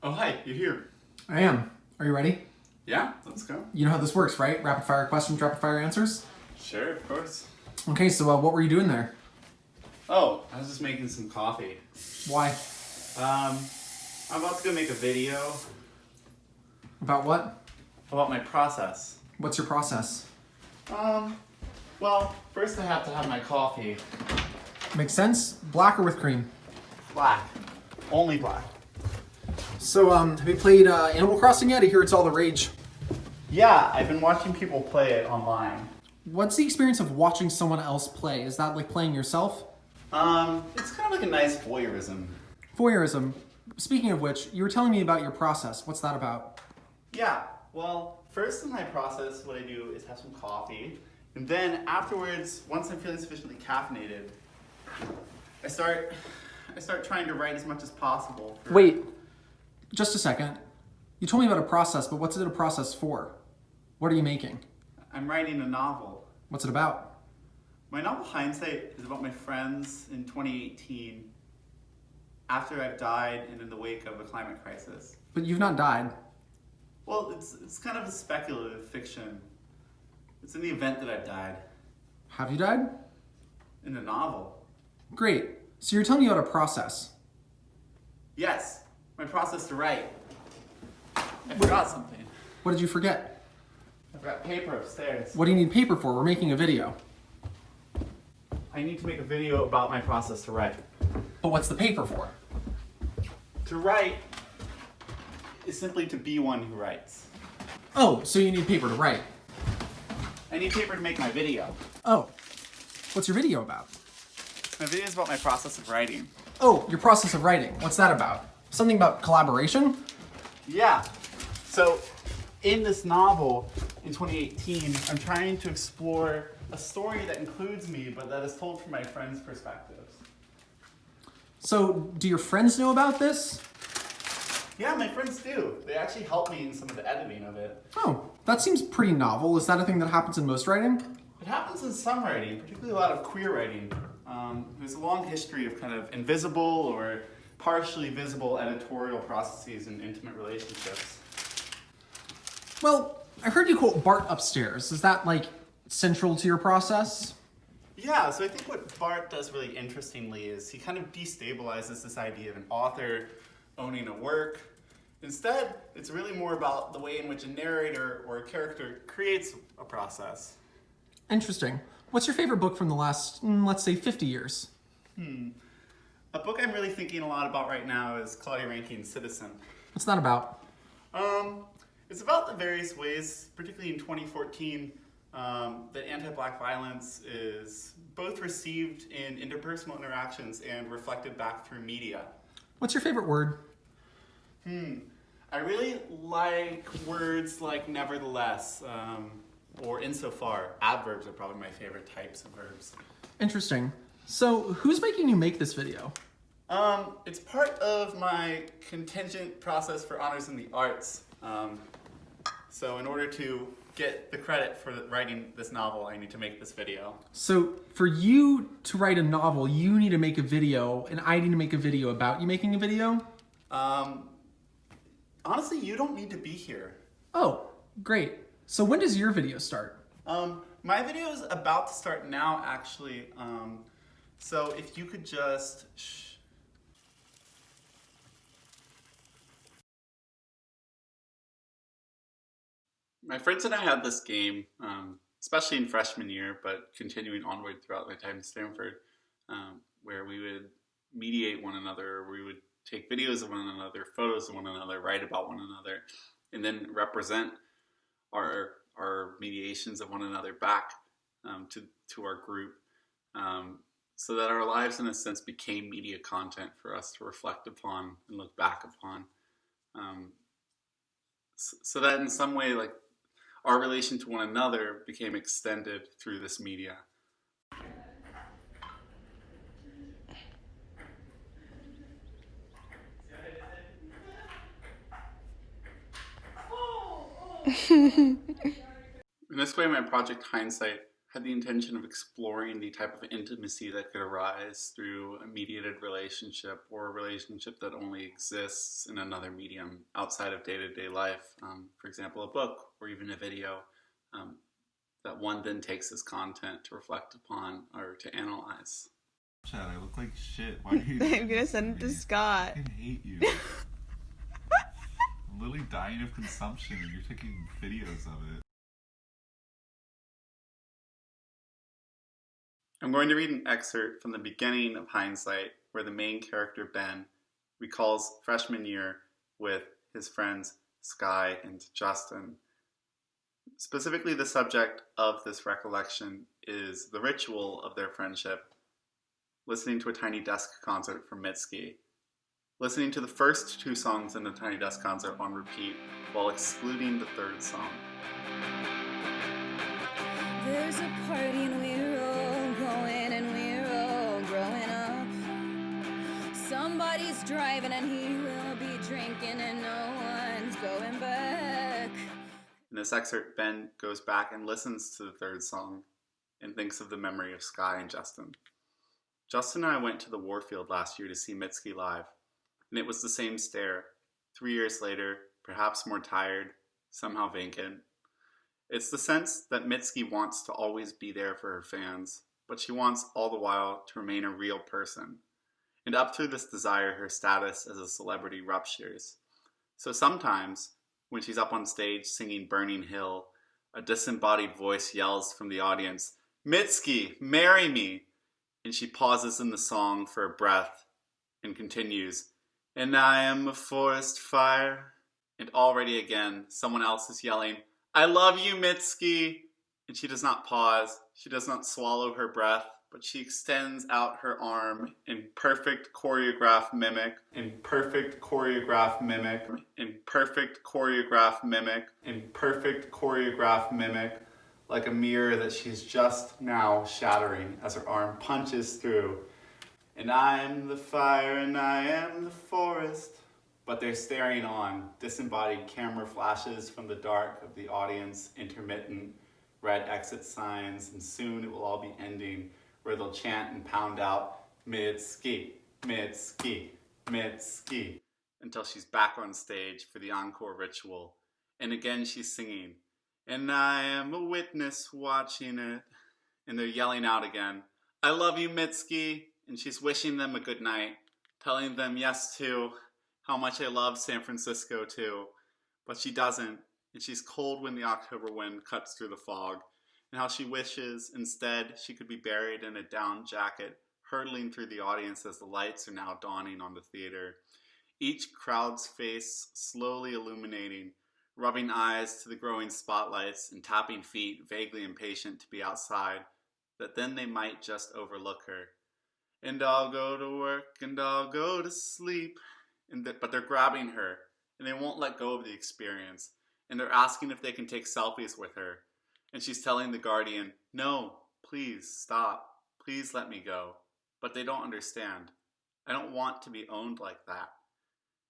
Oh, hi, you're here. I am. Are you ready? Yeah, let's go. You know how this works, right? Rapid fire questions, rapid fire answers? Sure, of course. Okay, so what were you doing there? Oh, I was just making some coffee. Why? I'm about to go make a video About what? about my process. What's your process? Well, first I have to have my coffee. Makes sense? Black or with cream? Black. Only black. So, have you played Animal Crossing yet? I hear it's all the rage. Yeah, I've been watching people play it online. What's the experience of watching someone else play? Is that like playing yourself? It's kind of like a nice voyeurism. Voyeurism. Speaking of which, you were telling me about your process. What's that about? Yeah, well, first in my process, what I do is have some coffee, and then afterwards, once I'm feeling sufficiently caffeinated, I start trying to write as much as possible. Wait, just a second. You told me about a process, but what's it a process for? What are you making? I'm writing a novel. What's it about? My novel Hindsight is about my friends in 2018 after I've died and in the wake of a climate crisis. But you've not died. Well, it's kind of a speculative fiction. It's in the event that I've died. Have you died? In the novel. Great. So you're telling me about a process. Yes, my process to write. I forgot something. What did you forget? I've got paper upstairs. What do you need paper for? We're making a video. I need to make a video about my process to write. But what's the paper for? To write is simply to be one who writes. Oh, so you need paper to write. I need paper to make my video. Oh. What's your video about? My video is about my process of writing. Oh, your process of writing. What's that about? Something about collaboration? Yeah. So, in this novel, in 2018, I'm trying to explore a story that includes me, but that is told from my friends' perspectives. So, do your friends know about this? Yeah, my friends do. They actually help me in some of the editing of it. Oh, that seems pretty novel. Is that a thing that happens in most writing? It happens in some writing, particularly a lot of queer writing. There's a long history of kind of invisible or partially visible editorial processes in intimate relationships. Well, I heard you quote Bart upstairs. Is that, like, central to your process? Yeah, so I think what Bart does really interestingly is he kind of destabilizes this idea of an author owning a work. Instead, it's really more about the way in which a narrator or a character creates a process. Interesting. What's your favorite book from the last, let's say, 50 years? A book I'm really thinking a lot about right now is Claudia Rankine's Citizen. What's that about? It's about the various ways, particularly in 2014, that anti-Black violence is both received in interpersonal interactions and reflected back through media. What's your favorite word? I really like words like nevertheless, or insofar. Adverbs are probably my favorite types of verbs. Interesting. So, who's making you make this video? It's part of my contingent process for honors in the arts. So in order to get the credit for writing this novel, I need to make this video. So, for you to write a novel, you need to make a video, and I need to make a video about you making a video? Honestly, you don't need to be here. Oh, great. So when does your video start? My video is about to start now, actually. So if you could just... My friends and I had this game, especially in freshman year, but continuing onward throughout my time at Stanford, where we would mediate one another, we would take videos of one another, photos of one another, write about one another, and then represent our mediations of one another back to our group, so that our lives, in a sense, became media content for us to reflect upon and look back upon. So that in some way, like, our relation to one another became extended through this media. In this way, my project Hindsight had the intention of exploring the type of intimacy that could arise through a mediated relationship or a relationship that only exists in another medium outside of day-to-day life. For example, a book or even a video that one then takes as content to reflect upon or to analyze. Chad, I look like shit. Why are you I'm gonna send it to Scott. I hate you. I'm literally dying of consumption and you're taking videos of it. I'm going to read an excerpt from the beginning of Hindsight, where the main character, Ben, recalls freshman year with his friends Sky and Justin. Specifically, the subject of this recollection is the ritual of their friendship, listening to a Tiny Desk concert from Mitski, listening to the first two songs in the Tiny Desk concert on repeat, while excluding the third song. There's a party and we're all going and we're all growing up. Somebody's driving and he will be drinking and no one's going back. In this excerpt, Ben goes back and listens to the third song and thinks of the memory of Sky and Justin. Justin and I went to the Warfield last year to see Mitski live, and it was the same stare. 3 years later, perhaps more tired, somehow vacant. It's the sense that Mitski wants to always be there for her fans, but she wants all the while to remain a real person. And up through this desire, her status as a celebrity ruptures. So sometimes, when she's up on stage singing Burning Hill, a disembodied voice yells from the audience, "Mitski, marry me!" And she pauses in the song for a breath and continues, "And I am a forest fire." And already again, someone else is yelling, "I love you, Mitski!" And she does not pause. She does not swallow her breath, but she extends out her arm in perfect choreographed mimic, in perfect choreographed mimic, in perfect choreographed mimic, in perfect choreographed mimic, like a mirror that she's just now shattering as her arm punches through. And I am the fire and I am the forest. But they're staring on, disembodied camera flashes from the dark of the audience, intermittent red exit signs, and soon it will all be ending, where they'll chant and pound out, "Mitski, Mitski, Mitski," until she's back on stage for the encore ritual. And again she's singing, "And I am a witness watching it." And they're yelling out again, "I love you, Mitski." And she's wishing them a good night, telling them yes to, how much I love San Francisco too. But she doesn't, and she's cold when the October wind cuts through the fog, and how she wishes instead she could be buried in a down jacket, hurtling through the audience as the lights are now dawning on the theater. Each crowd's face slowly illuminating, rubbing eyes to the growing spotlights and tapping feet, vaguely impatient to be outside, that then they might just overlook her. "And I'll go to work and I'll go to sleep." But they're grabbing her, and they won't let go of the experience. And they're asking if they can take selfies with her. And she's telling the guardian, "No, please, stop. Please let me go." But they don't understand. I don't want to be owned like that.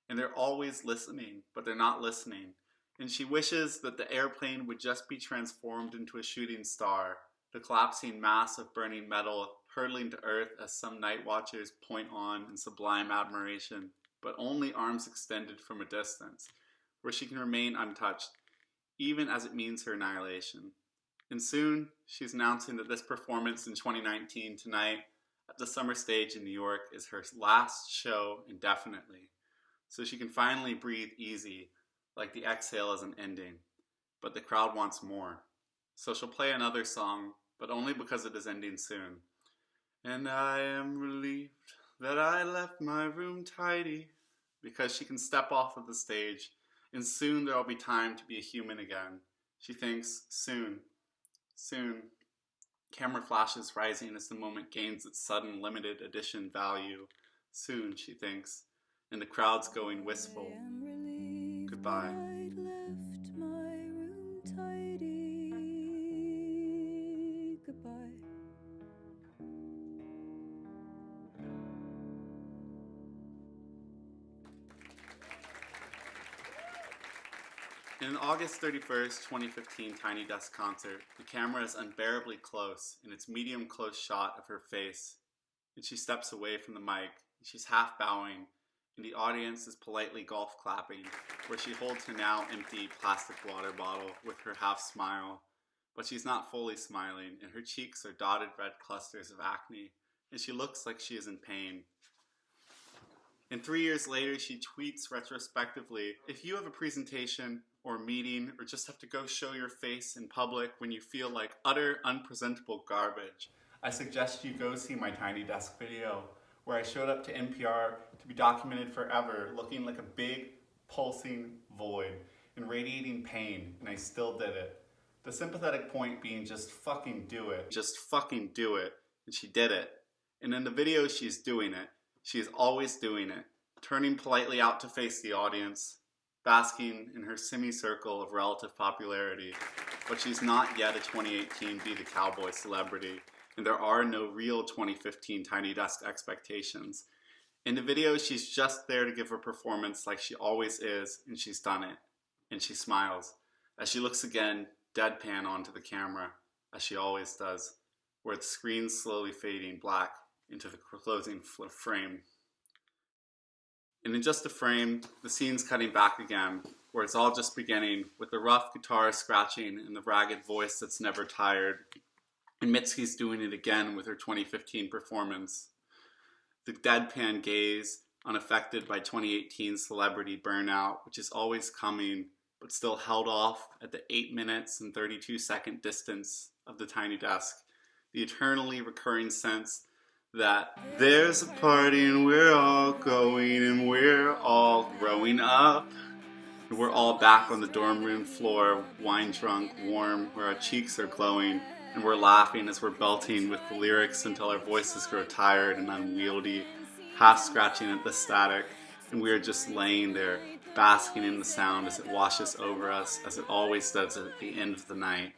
And they're always listening, but they're not listening. And she wishes that the airplane would just be transformed into a shooting star, the collapsing mass of burning metal hurtling to earth as some night watchers point on in sublime admiration, but only arms extended from a distance, where she can remain untouched, even as it means her annihilation. And soon, she's announcing that this performance in 2019 tonight at the Summer Stage in New York is her last show indefinitely, so she can finally breathe easy, like the exhale is an ending. But the crowd wants more, so she'll play another song, but only because it is ending soon. "And I am relieved that I left my room tidy," because she can step off of the stage, and soon there'll be time to be a human again. She thinks, soon, soon. Camera flashes rising as the moment gains its sudden limited edition value. Soon, she thinks, and the crowd's going wistful. Goodbye. I left my room tidy. Goodbye. In an August 31st, 2015 Tiny Desk concert, the camera is unbearably close in its medium close shot of her face, and she steps away from the mic. She's half bowing, and the audience is politely golf clapping, where she holds her now empty plastic water bottle with her half smile. But she's not fully smiling, and her cheeks are dotted red clusters of acne, and she looks like she is in pain. And 3 years later, she tweets retrospectively, "If you have a presentation or a meeting or just have to go show your face in public when you feel like utter unpresentable garbage, I suggest you go see my Tiny Desk video where I showed up to NPR to be documented forever looking like a big pulsing void and radiating pain, and I still did it. The sympathetic point being just fucking do it. Just fucking do it." And she did it. And in the video, she's doing it. She is always doing it, turning politely out to face the audience, basking in her semicircle of relative popularity. But she's not yet a 2018 Be the Cowboy celebrity, and there are no real 2015 Tiny Desk expectations. In the video, she's just there to give her performance like she always is, and she's done it. And she smiles, as she looks again, deadpan onto the camera, as she always does, where the screen's slowly fading black into the closing frame. And in just a frame, the scene's cutting back again, where it's all just beginning with the rough guitar scratching and the ragged voice that's never tired. And Mitski's doing it again with her 2015 performance. The deadpan gaze, unaffected by 2018 celebrity burnout, which is always coming, but still held off at the 8 minutes and 32-second distance of the Tiny Desk. The eternally recurring sense that there's a party and we're all going and we're all growing up. And we're all back on the dorm room floor, wine drunk, warm, where our cheeks are glowing, and we're laughing as we're belting with the lyrics until our voices grow tired and unwieldy, half scratching at the static, and we are just laying there, basking in the sound as it washes over us, as it always does at the end of the night.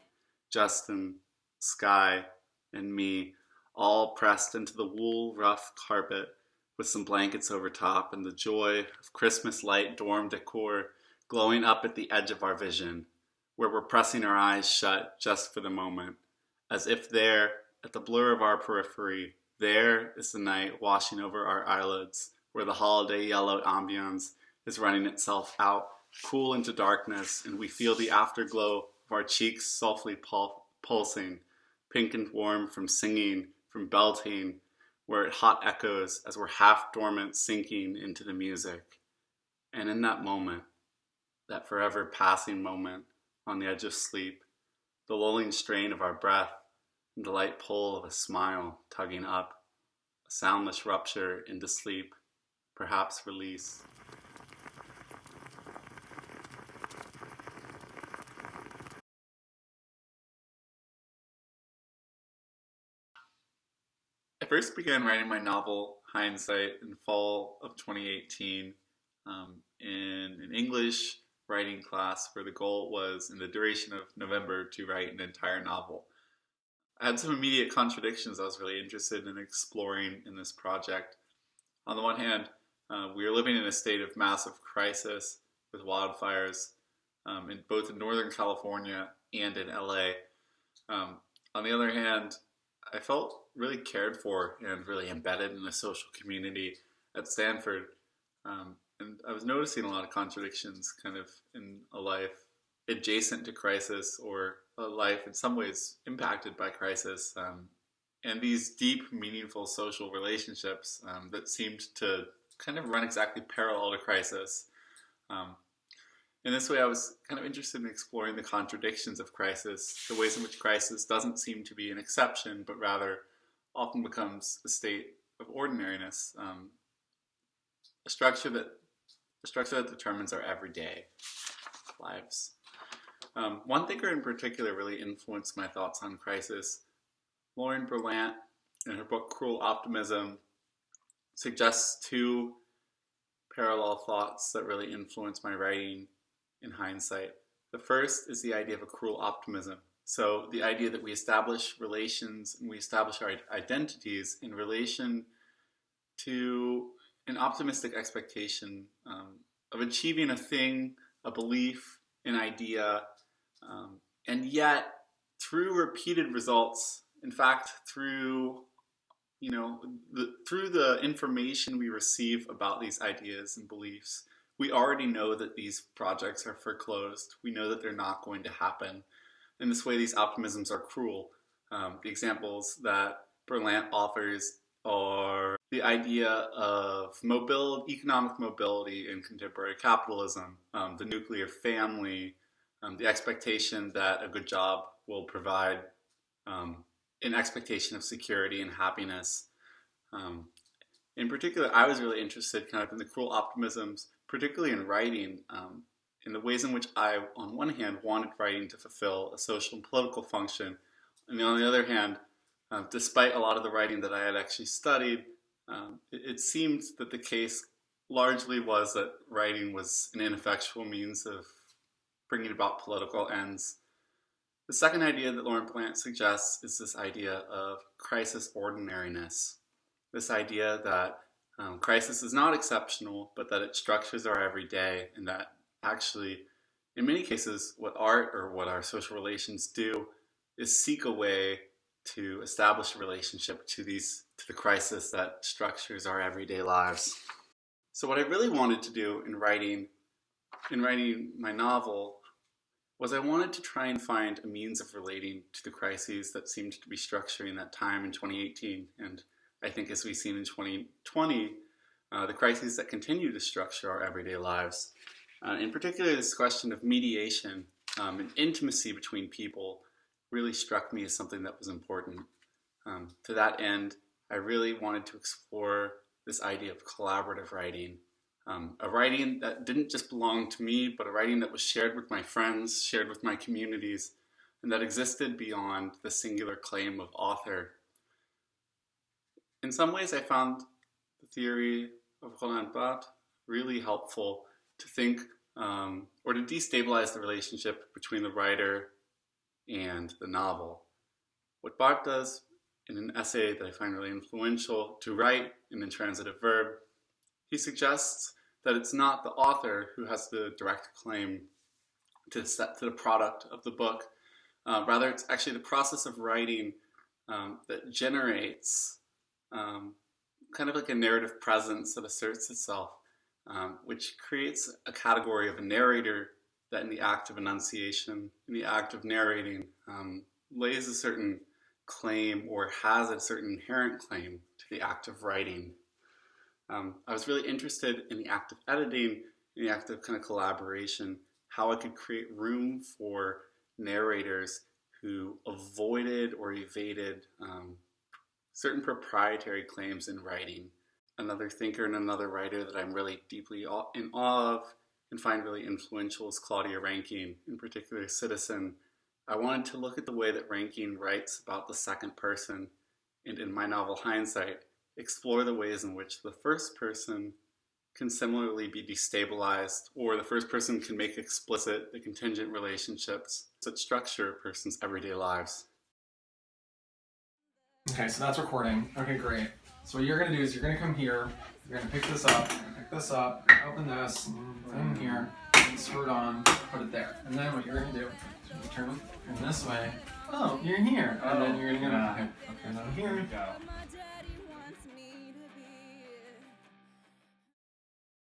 Justin, Sky, and me, all pressed into the wool rough carpet with some blankets over top, and the joy of Christmas light dorm decor glowing up at the edge of our vision, where we're pressing our eyes shut just for the moment, as if there, at the blur of our periphery, there is the night washing over our eyelids, where the holiday yellow ambience is running itself out, cool into darkness, and we feel the afterglow of our cheeks softly pulsing, pink and warm from singing, from belting, where it hot echoes as we're half dormant sinking into the music. And in that moment, that forever passing moment on the edge of sleep, the lulling strain of our breath and the light pull of a smile tugging up, a soundless rupture into sleep, perhaps release. I first began writing my novel, Hindsight, in fall of 2018 in an English writing class where the goal was, in the duration of November, to write an entire novel. I had some immediate contradictions I was really interested in exploring in this project. On the one hand, we are living in a state of massive crisis with wildfires in both in Northern California and in LA. On the other hand, I felt really cared for and really embedded in a social community at Stanford. And I was noticing a lot of contradictions kind of in a life adjacent to crisis, or a life in some ways impacted by crisis. And these deep, meaningful social relationships that seemed to kind of run exactly parallel to crisis. In this way, I was kind of interested in exploring the contradictions of crisis, the ways in which crisis doesn't seem to be an exception, but rather often becomes a state of ordinariness, a structure that determines our everyday lives. One thinker in particular really influenced my thoughts on crisis. Lauren Berlant, in her book Cruel Optimism, suggests two parallel thoughts that really influence my writing in Hindsight. The first is the idea of a cruel optimism. So the idea that we establish relations and we establish our identities in relation to an optimistic expectation of achieving a thing, a belief, an idea, and yet through repeated results, in fact, through the information we receive about these ideas and beliefs, we already know that these projects are foreclosed. We know that they're not going to happen. In this way, these optimisms are cruel. The examples that Berlant offers are the idea of economic mobility in contemporary capitalism, the nuclear family, the expectation that a good job will provide an expectation of security and happiness. In particular, I was really interested kind of in the cruel optimisms, particularly in writing, in the ways in which I, on one hand, wanted writing to fulfill a social and political function, and on the other hand, despite a lot of the writing that I had actually studied, it seemed that the case largely was that writing was an ineffectual means of bringing about political ends. The second idea that Laurent Berlant suggests is this idea of crisis ordinariness. This idea that crisis is not exceptional, but that it structures our everyday, and that actually, in many cases, what art or what our social relations do is seek a way to establish a relationship to the crisis that structures our everyday lives. So what I really wanted to do in writing my novel was I wanted to try and find a means of relating to the crises that seemed to be structuring that time in 2018. And I think as we've seen in 2020, the crises that continue to structure our everyday lives. In particular, this question of mediation and intimacy between people really struck me as something that was important. To that end, I really wanted to explore this idea of collaborative writing. A writing that didn't just belong to me, but a writing that was shared with my friends, shared with my communities, and that existed beyond the singular claim of author. In some ways, I found the theory of Roland Barthes really helpful to think or to destabilize the relationship between the writer and the novel. What Barthes does in an essay that I find really influential, To Write, an intransitive verb, he suggests that it's not the author who has the direct claim to the product of the book. Rather, it's actually the process of writing that generates kind of like a narrative presence that asserts itself, which creates a category of a narrator that in the act of enunciation, in the act of narrating, lays a certain claim or has a certain inherent claim to the act of writing. I was really interested in the act of editing, in the act of kind of collaboration, how I could create room for narrators who avoided or evaded certain proprietary claims in writing. Another thinker and another writer that I'm really deeply in awe of and find really influential is Claudia Rankine, in particular Citizen. I wanted to look at the way that Rankine writes about the second person, and in my novel Hindsight, explore the ways in which the first person can similarly be destabilized, or the first person can make explicit the contingent relationships that structure a person's everyday lives. Okay, so that's recording. Okay, great. So what you're going to do is you're going to come here, you're going to pick this up, open this, in here, screw it on, put it there. And then what you're going to do is you turn this way. Oh, you're here. And then you're going to go, okay, and then here.